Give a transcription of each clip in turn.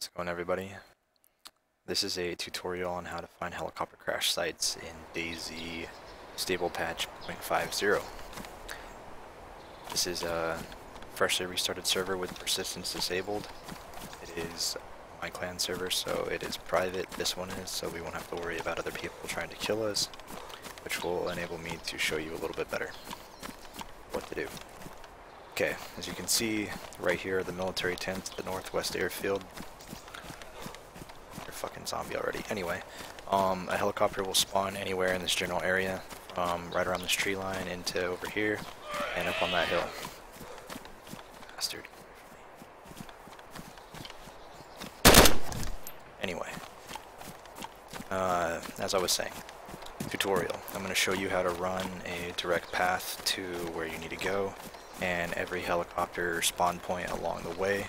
How's it going, everybody? This is a tutorial on how to find helicopter crash sites in DayZ stable patch 0.50. This is a freshly restarted server with persistence disabled. It is my clan server, so it is private. This one is, so we won't have to worry about other people trying to kill us, which will enable me to show you a little bit better what to do. Okay, as you can see right here, the military tent at the northwest airfield. Fucking zombie already. Anyway, a helicopter will spawn anywhere in this general area, right around this tree line into over here, and up on that hill. Bastard. Anyway, as I was saying, tutorial. I'm going to show you how to run a direct path to where you need to go, and every helicopter spawn point along the way.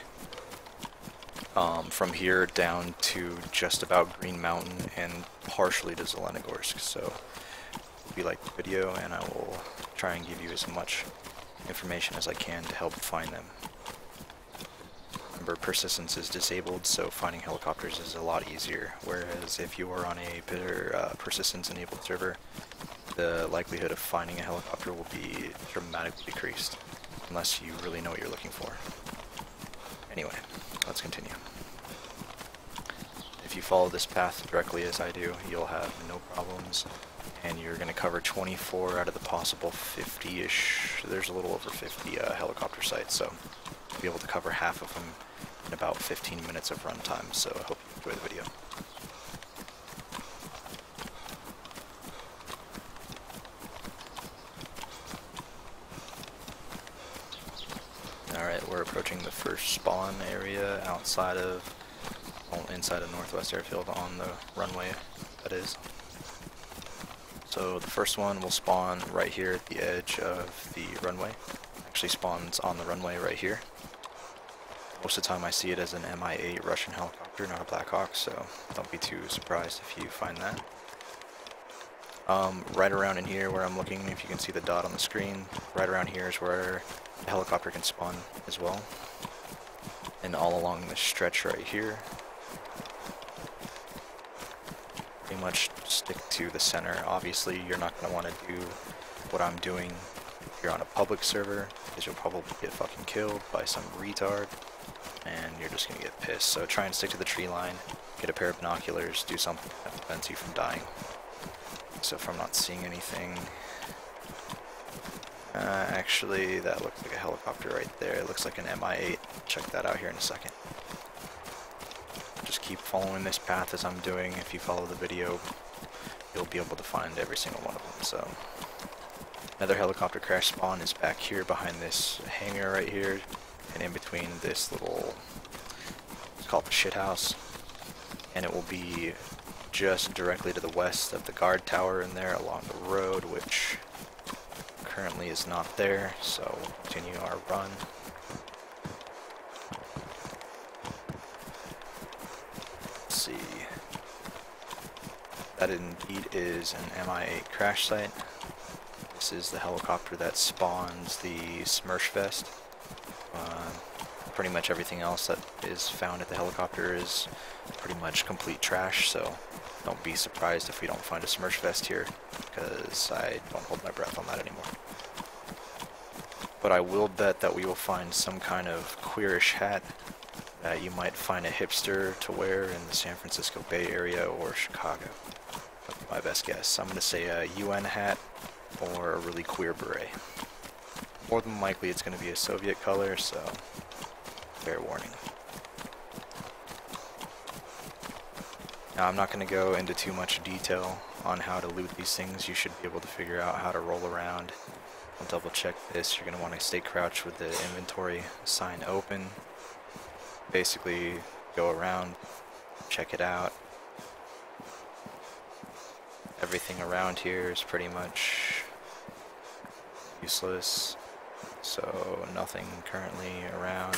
From here down to just about Green Mountain and partially to Zelenogorsk. So if you like the video, and I will try and give you as much information as I can to help find them. Remember, persistence is disabled, so finding helicopters is a lot easier, whereas if you are on a persistence enabled server, the likelihood of finding a helicopter will be dramatically decreased, unless you really know what you're looking for. Anyway, let's continue. If you follow this path directly as I do, you'll have no problems, and you're going to cover 24 out of the possible 50-ish, there's a little over 50 helicopter sites, so you'll be able to cover half of them in about 15 minutes of runtime, so I hope you enjoy the video. Alright, we're approaching the first spawn area outside of, well, inside of Northwest Airfield on the runway, that is. So the first one will spawn right here at the edge of the runway. Actually spawns on the runway right here. Most of the time I see it as an Mi-8 Russian helicopter, not a Black Hawk, so don't be too surprised if you find that. Right around in here where I'm looking, if you can see the dot on the screen, right around here is where the helicopter can spawn as well. And all along this stretch right here, pretty much stick to the center. Obviously, you're not going to want to do what I'm doing if you're on a public server, because you'll probably get fucking killed by some retard, and you're just going to get pissed. So try and stick to the tree line, get a pair of binoculars, do something that prevents you from dying. So if I'm not seeing anything, actually that looks like a helicopter right there. It looks like an Mi-8. Check that out here in a second. Just keep following this path as I'm doing. If you follow the video, you'll be able to find every single one of them. So another helicopter crash spawn is back here behind this hangar right here, and in between this little, it's called the shit house, and it will be just directly to the west of the guard tower in there along the road, which currently is not there, so we'll continue our run. Let's see. That indeed is an Mi-8 crash site. This is the helicopter that spawns the Smursh vest. Pretty much everything else that is found at the helicopter is pretty much complete trash, so don't be surprised if we don't find a Smursh vest here, because I don't hold my breath on that anymore. But I will bet that we will find some kind of queerish hat that you might find a hipster to wear in the San Francisco Bay Area or Chicago. That'd be my best guess. I'm going to say a UN hat or a really queer beret. More than likely it's going to be a Soviet color, so fair warning. Now, I'm not going to go into too much detail on how to loot these things. You should be able to figure out how to roll around. I'll double check this. You're going to want to stay crouched with the inventory sign open. Basically, go around, check it out. Everything around here is pretty much useless, so nothing currently around.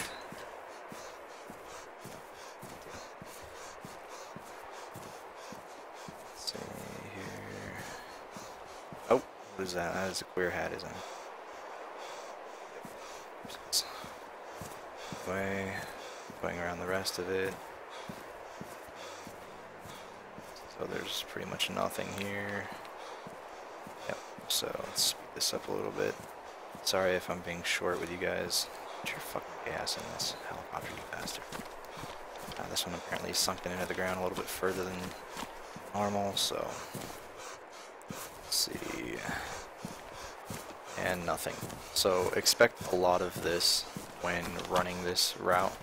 What is that? That is a queer hat, isn't it? Way, going around the rest of it. So there's pretty much nothing here. Yep, so let's speed this up a little bit. Sorry if I'm being short with you guys. Put your fucking gas in this helicopter, you bastard. This one apparently is sunken into the ground a little bit further than normal, so let's see. And nothing. So expect a lot of this when running this route,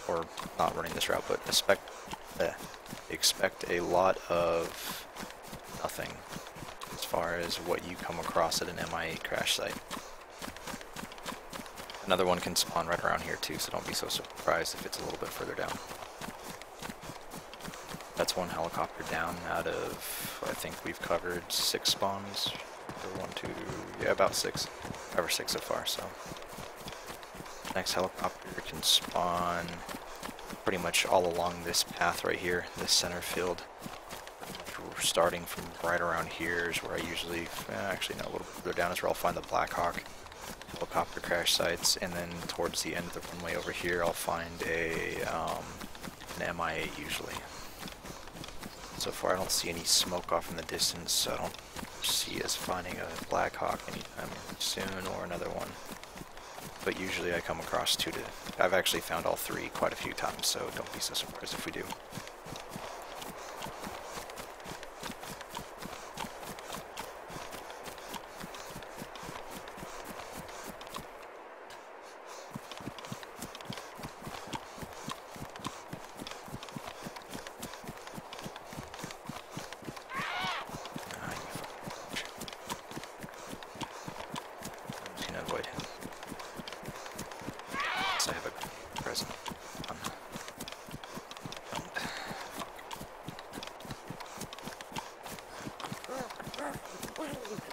or not running this route, but expect a lot of nothing as far as what you come across at an MI8 crash site. Another one can spawn right around here too, so don't be so surprised if it's a little bit further down. That's one helicopter down out of, I think we've covered 6 spawns. Or 1, 2, yeah, about 6. 5 or 6 so far, so. Next helicopter can spawn pretty much all along this path right here, this center field. Starting from right around here is where I usually, actually no, a little bit further down is where I'll find the Black Hawk helicopter crash sites, and then towards the end of the runway over here I'll find an MI8 usually. So far I don't see any smoke off in the distance, so I don't see us finding a Black Hawk anytime soon or another one. But usually I come across 2 to... I've actually found all 3 quite a few times, so don't be so surprised if we do.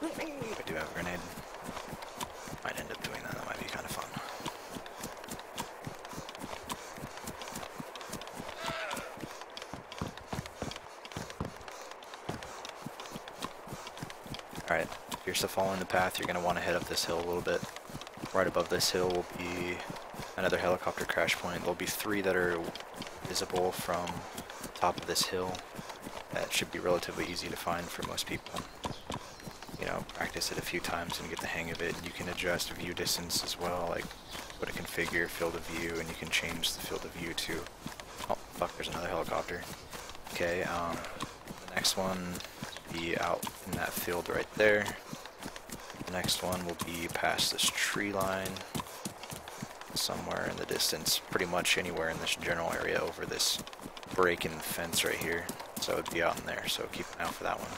I do have a grenade. Might end up doing that, that might be kind of fun. Alright, if you're still following the path, you're going to want to head up this hill a little bit. Right above this hill will be another helicopter crash point. There'll be 3 that are visible from the top of this hill. That should be relatively easy to find for most people. You know, practice it a few times and get the hang of it. You can adjust view distance as well, like go to configure field of view, and you can change the field of view to... Oh, fuck, there's another helicopter. Okay, the next one will be out in that field right there. The next one will be past this tree line, somewhere in the distance, pretty much anywhere in this general area over this break in the fence right here. So it would be out in there, so keep an eye out for that one.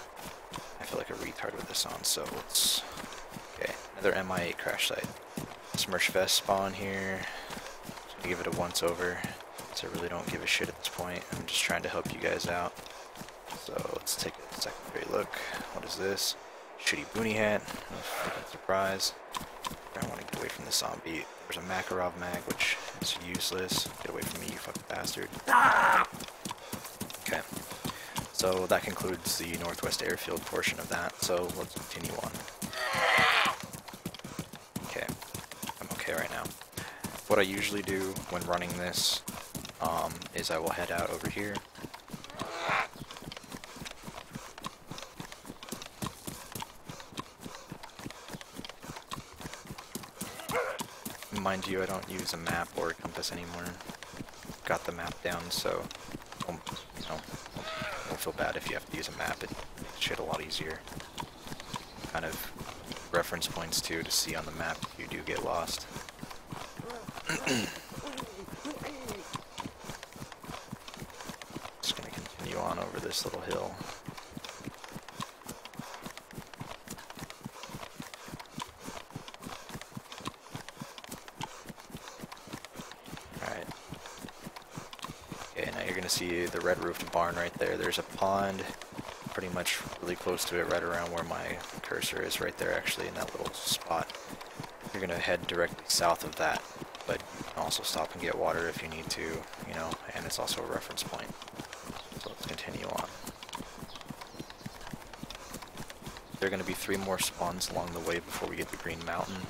I feel like a retard with this on, so let's... Okay, another MI8 crash site. Smirch Vest spawn here. Just gonna give it a once over, so I really don't give a shit at this point. I'm just trying to help you guys out. So let's take a secondary look. What is this? Shitty boonie hat. No freaking surprise. I want to get away from the zombie. There's a Makarov mag, which is useless. Get away from me, you fucking bastard. Okay. So that concludes the Northwest Airfield portion of that, so let's continue on. Okay, I'm okay right now. What I usually do when running this is I will head out over here. Mind you, I don't use a map or a compass anymore. Got the map down, so you know, don't feel bad if you have to use a map. It makes shit a lot easier. Kind of reference points too to see on the map if you do get lost. Just gonna continue on over this little hill. Alright. Okay, now you're gonna see the red roofed barn right there. There's a pond pretty much really close to it, right around where my cursor is, right there actually, in that little spot. You're gonna head directly south of that, but you can also stop and get water if you need to, you know, and it's also a reference point. So let's continue on. There are gonna be 3 more spawns along the way before we get to Green Mountain.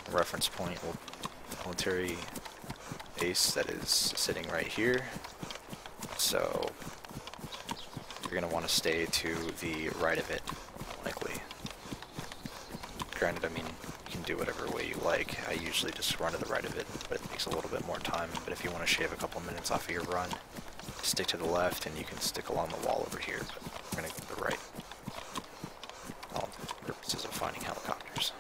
The reference point will be a military base that is sitting right here. So you're you're going to want to stay to the right of it, likely. Granted, I mean, you can do whatever way you like. I usually just run to the right of it, but it takes a little bit more time. But if you want to shave a couple minutes off of your run, stick to the left, and you can stick along the wall over here, but we're going to go to the right. All for the purposes of finding helicopters.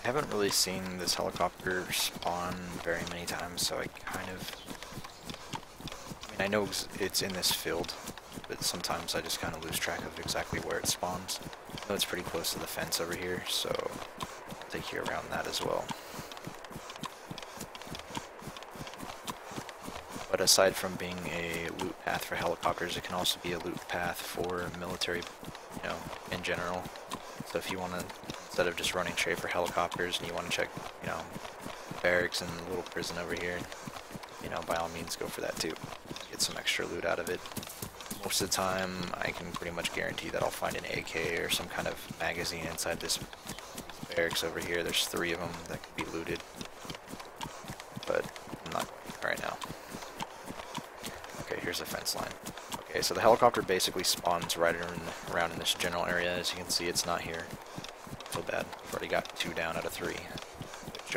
I haven't really seen this helicopter spawn very many times, so I kind of... I mean, I know it's in this field, but sometimes I just kind of lose track of exactly where it spawns. I know it's pretty close to the fence over here, so I'll take you around that as well. But aside from being a loot path for helicopters, it can also be a loot path for military, you know, in general. So if you want to, instead of just running straight for helicopters and you want to check, you know, barracks and the little prison over here, you know, by all means go for that too. Get some extra loot out of it. Most of the time, I can pretty much guarantee that I'll find an AK or some kind of magazine inside this barracks over here. There's 3 of them that can be looted, but I'm not going right now. Okay, here's the fence line. Okay, so the helicopter basically spawns right around in this general area. As you can see, it's not here. So bad. I've already got 2 down out of 3. Which,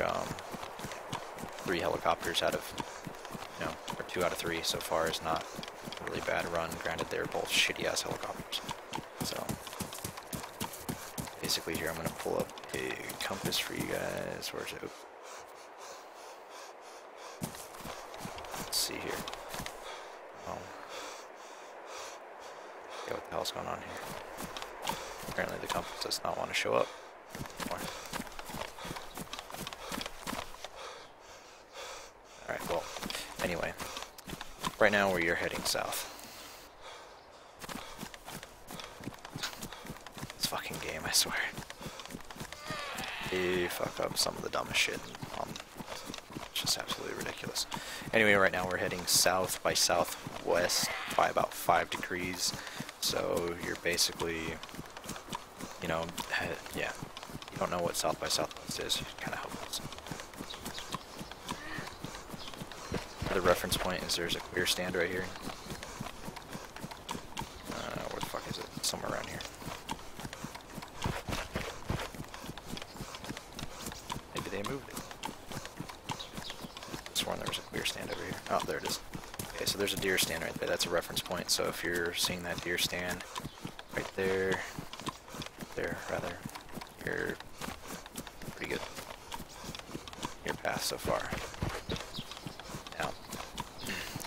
3 helicopters out of, you know, or 2 out of 3 so far is not a really bad run. Granted, they're both shitty-ass helicopters. So, basically here I'm going to pull up a compass for you guys. Where's it? Let's see here. Yeah, what the hell's going on here? Apparently the compass does not want to show up anymore. Alright, well, anyway. Right now you're heading south. This fucking game, I swear. They fuck up some of the dumbest shit. It's just absolutely ridiculous. Anyway, right now we're heading south by southwest by about 5 degrees. So you're basically, you know, yeah, you don't know what south by southwest is. You're kind of hopeless. The reference point is there's a clear stand right here. Where the fuck is it? Somewhere around here. Maybe they moved it. I sworn there was a clear stand over here. Oh, there it is. Okay, so there's a deer stand right there. That's a reference point. So if you're seeing that deer stand right there, you're pretty good. Your path so far. Now,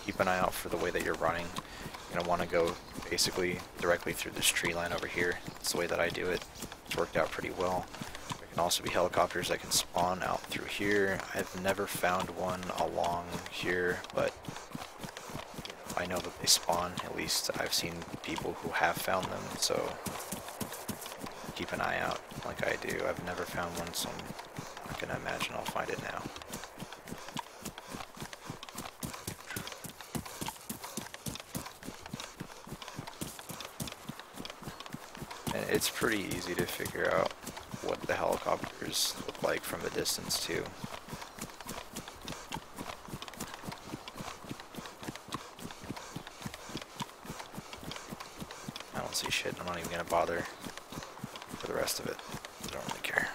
keep an eye out for the way that you're running. You're going to want to go basically directly through this tree line over here. That's the way that I do it. It's worked out pretty well. There can also be helicopters that can spawn out through here. I've never found one along here, but I know that they spawn. At least I've seen people who have found them, so keep an eye out like I do. I've never found one, so I'm not going to imagine I'll find it now. And it's pretty easy to figure out what the helicopters look like from a distance too. I don't see shit. I'm not even gonna bother for the rest of it. I don't really care.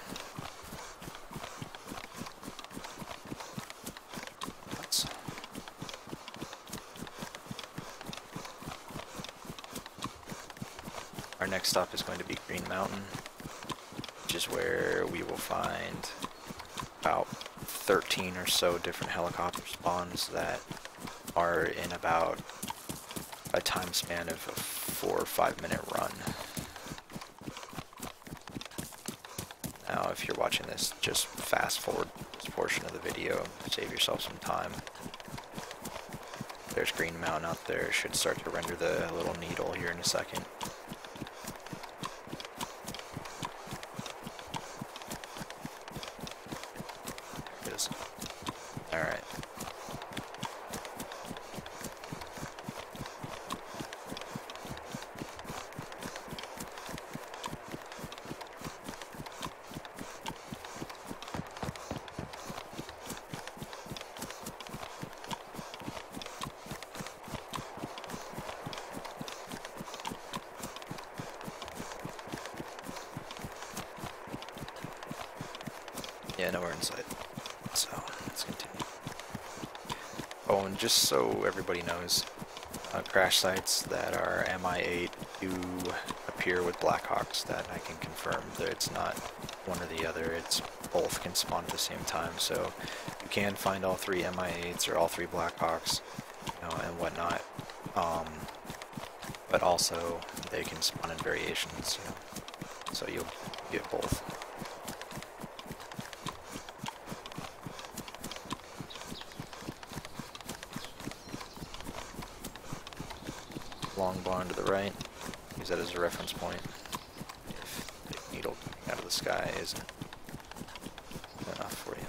Let's... Our next stop is going to be Green Mountain, which is where we will find about 13 or so different helicopter spawns that are in about a time span of a 4 or 5 minute run. Now, if you're watching this, just fast forward this portion of the video, save yourself some time. There's Green Mountain out there. Should start to render the little needle here in a second. Yeah, no, we're inside. So, let's continue. Oh, and just so everybody knows, crash sites that are MI8 do appear with Blackhawks. That I can confirm that it's not one or the other, it's both can spawn at the same time. So you can find all three MI8s or all three Blackhawks, you know, and whatnot. But also they can spawn in variations, you know, so you'll get both. Long barn to the right, use that as a reference point if the needle coming out of the sky isn't enough for you.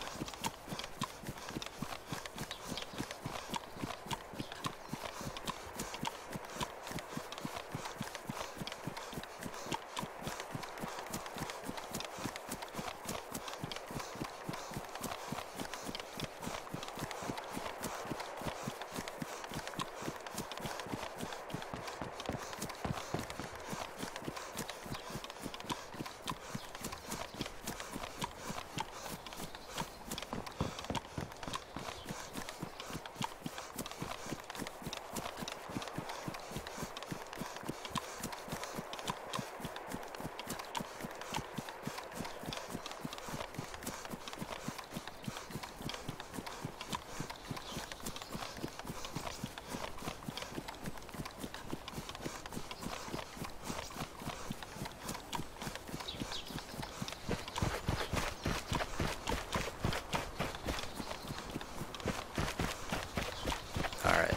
Alright,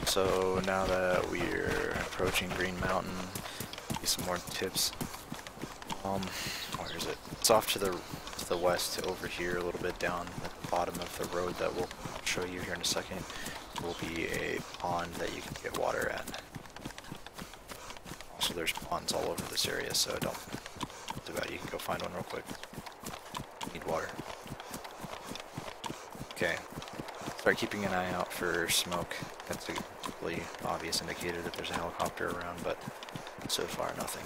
so now that we're approaching Green Mountain, some more tips. Where is it? It's off to the west over here a little bit down at the bottom of the road that we'll show you here in a second. Will be a pond that you can get water at. Also there's ponds all over this area, so don't do that. You can go find one real quick. Need water. Okay. Start keeping an eye out for smoke. That's a really obvious indicator that there's a helicopter around, but so far nothing.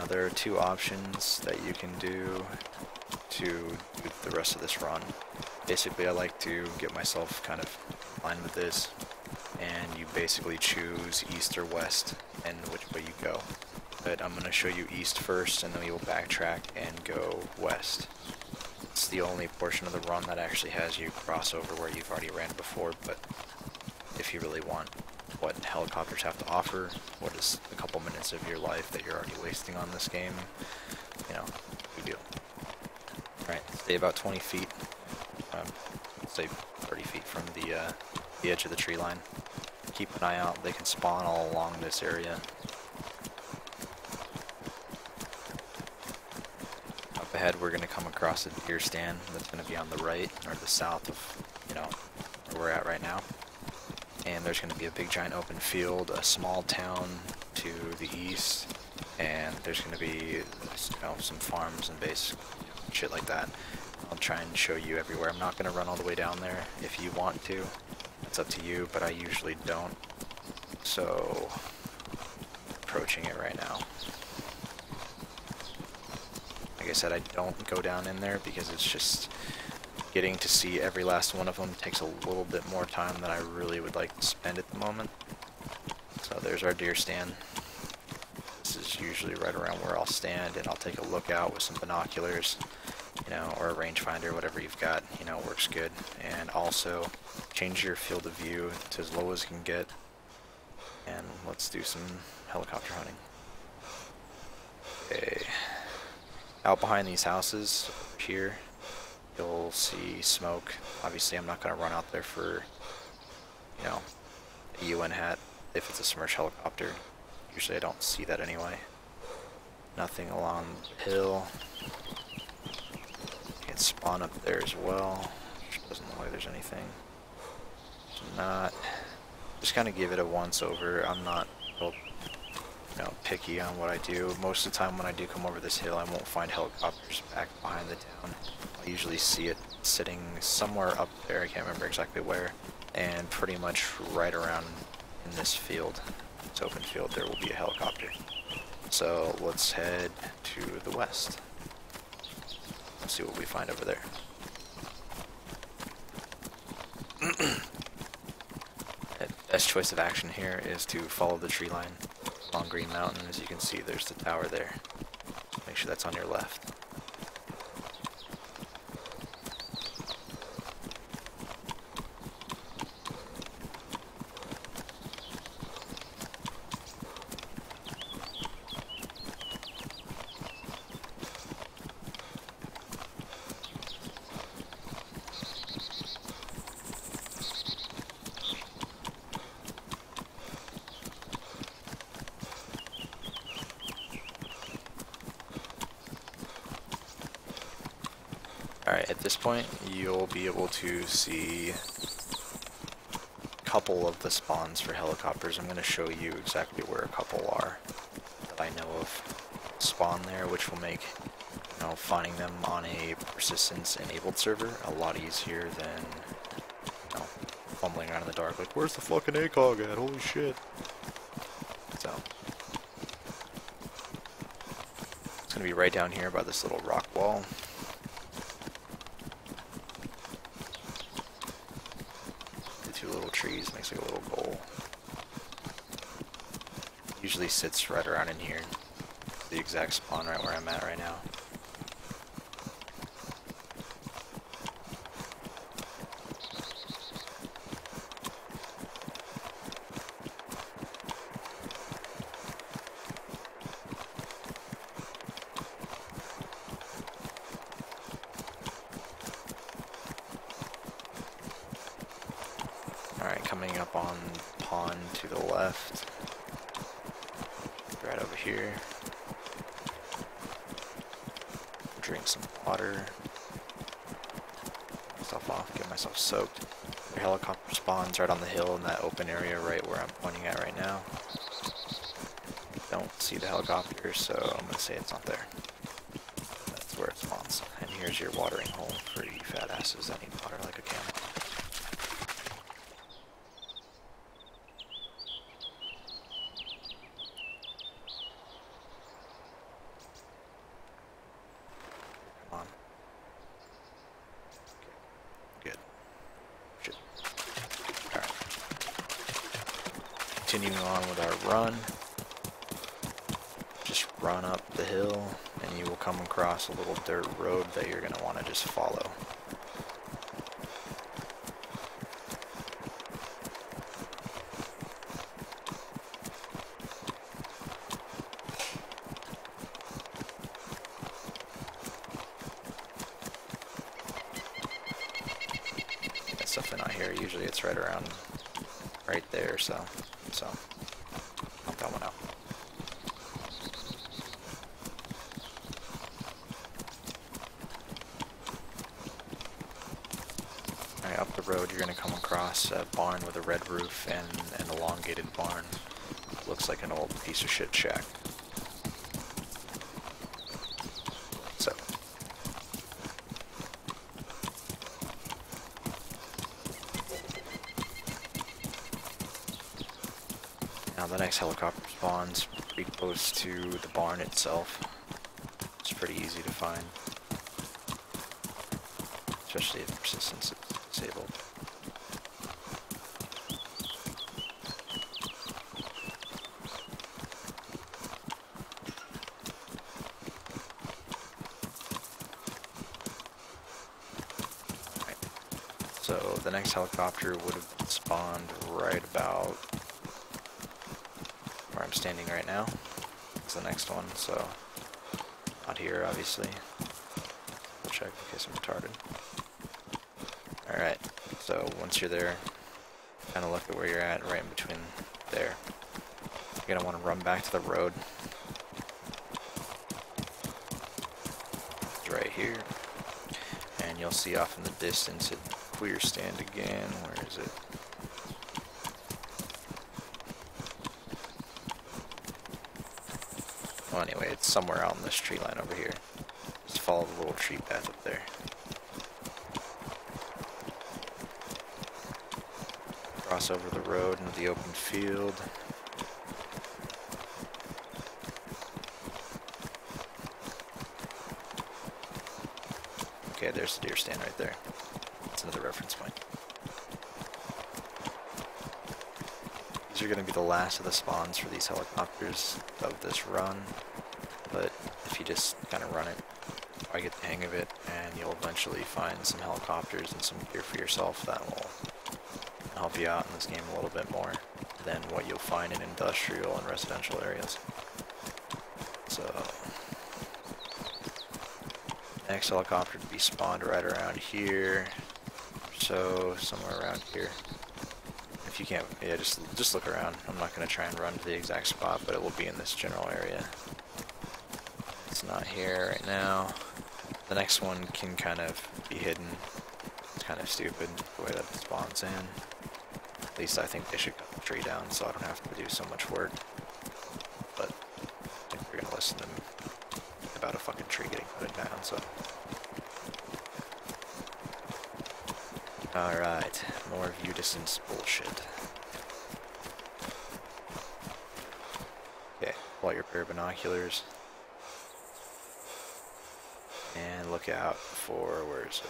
There are two options that you can do to do the rest of this run. Basically, I like to get myself kind of in line with this, and you basically choose east or west and which way you go. But I'm going to show you east first, and then we will backtrack and go west. It's the only portion of the run that actually has you cross over where you've already ran before, but if you really want what helicopters have to offer, what is a couple minutes of your life that you're already wasting on this game, you know, we do. Alright, stay about 20 feet, say 30 feet from the edge of the tree line. Keep an eye out, they can spawn all along this area. Up ahead we're going to come across a deer stand that's going to be on the right, or the south of, you know, where we're at right now. And there's going to be a big giant open field, a small town to the east, and there's going to be, you know, some farms and base shit like that. I'll try and show you everywhere. I'm not going to run all the way down there. If you want to, it's up to you, but I usually don't. So, approaching it right now. Like I said, I don't go down in there because it's just getting to see every last one of them takes a little bit more time than I really would like to spend at the moment. So there's our deer stand. This is usually right around where I'll stand, and I'll take a look out with some binoculars, you know, or a rangefinder, whatever you've got, you know, works good. And also change your field of view to as low as you can get, and let's do some helicopter hunting. Okay, out behind these houses here, you'll see smoke. Obviously, I'm not going to run out there for, you know, a UN hat if it's a submerged helicopter. Usually I don't see that anyway. Nothing along the hill. Can't spawn up there as well. Doesn't look like there's anything. There's not. Just kind of give it a once over. I'm not real, you know, picky on what I do. Most of the time when I do come over this hill, I won't find helicopters back behind the town. I usually see it sitting somewhere up there, I can't remember exactly where, and pretty much right around in this field, this open field, there will be a helicopter. So let's head to the west. Let's see what we find over there. Best choice of action here is to follow the tree line along Green Mountain. As you can see, there's the tower there. Make sure that's on your left. Alright, at this point, you'll be able to see a couple of the spawns for helicopters. I'm going to show you exactly where a couple are that I know of spawn there, which will make, you know, finding them on a persistence-enabled server a lot easier than, you know, fumbling around in the dark like, where's the fucking ACOG at? Holy shit. So, it's going to be right down here by this little rock wall. Little trees, makes like a little goal. Usually sits right around in here. The exact spawn right where I'm at right now. Alright, coming up on pond to the left. Right over here. Drink some water. Get myself off, get myself soaked. Your helicopter spawns right on the hill in that open area right where I'm pointing at right now. Don't see the helicopter, so I'm gonna say it's not there. That's where it spawns. And here's your watering hole for you fat asses that need water like a camel. Continuing on with our run, just run up the hill and you will come across a little dirt road that you're going to want to just follow. That's definitely not here, usually it's right around right there, so pump that one out. Alright, up the road you're going to come across a barn with a red roof and an elongated barn. Looks like an old piece of shit shack. So, now the next helicopter spawns pretty close to the barn itself. It's pretty easy to find, especially if persistence is disabled. Right. So the next helicopter would have spawned right about where I'm standing right now. It's the next one, so not here obviously. We'll check in case I'm retarded. Alright, so once you're there, kind of look at where you're at, right in between there. You're gonna want to run back to the road. It's right here. And you'll see off in the distance a queer stand again. Where is it? Well, anyway, it's somewhere out in this tree line over here. Just follow the little tree path up there. Cross over the road into the open field. there's the deer stand right there. That's another reference point. These are going to be the last of the spawns for these helicopters of this run, but if you just kind of run it, I get the hang of it, and you'll eventually find some helicopters and some gear for yourself that will help you out in this game a little bit more than what you'll find in industrial and residential areas. So, next helicopter to be spawned right around here, so somewhere around here. If you can't, yeah, just look around. I'm not going to try and run to the exact spot, but it will be in this general area. It's not here right now. The next one can kind of be hidden. It's kind of stupid the way that it spawns in. At least I think they should cut the tree down so I don't have to do so much work. But I think we're going to listen to them about a fucking tree getting cut down, so. Alright, more view distance bullshit. Okay, pull out your pair of binoculars. And look out for, where is it?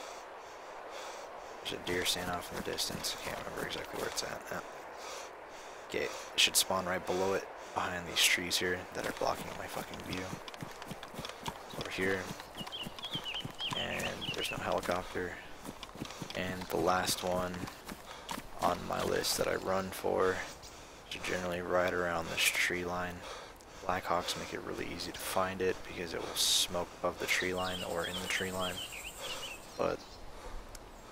There's a deer stand off in the distance. I can't remember exactly where it's at. Oh. Okay, it should spawn right below it, behind these trees here that are blocking my fucking view. Over here. And there's no helicopter. And the last one on my list that I run for is generally right around this tree line. Blackhawks make it really easy to find it because it will smoke above the tree line or in the tree line. But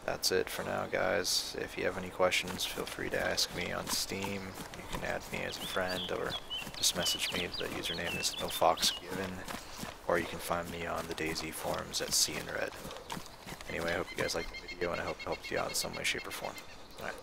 that's it for now, guys. If you have any questions, feel free to ask me on Steam. You can add me as a friend or just message me. The username is NoFoxGiven. Or you can find me on the DayZ forums at C and Red. Anyway, I hope you guys liked the video and I hope it helped you out in some way, shape, or form. Alright.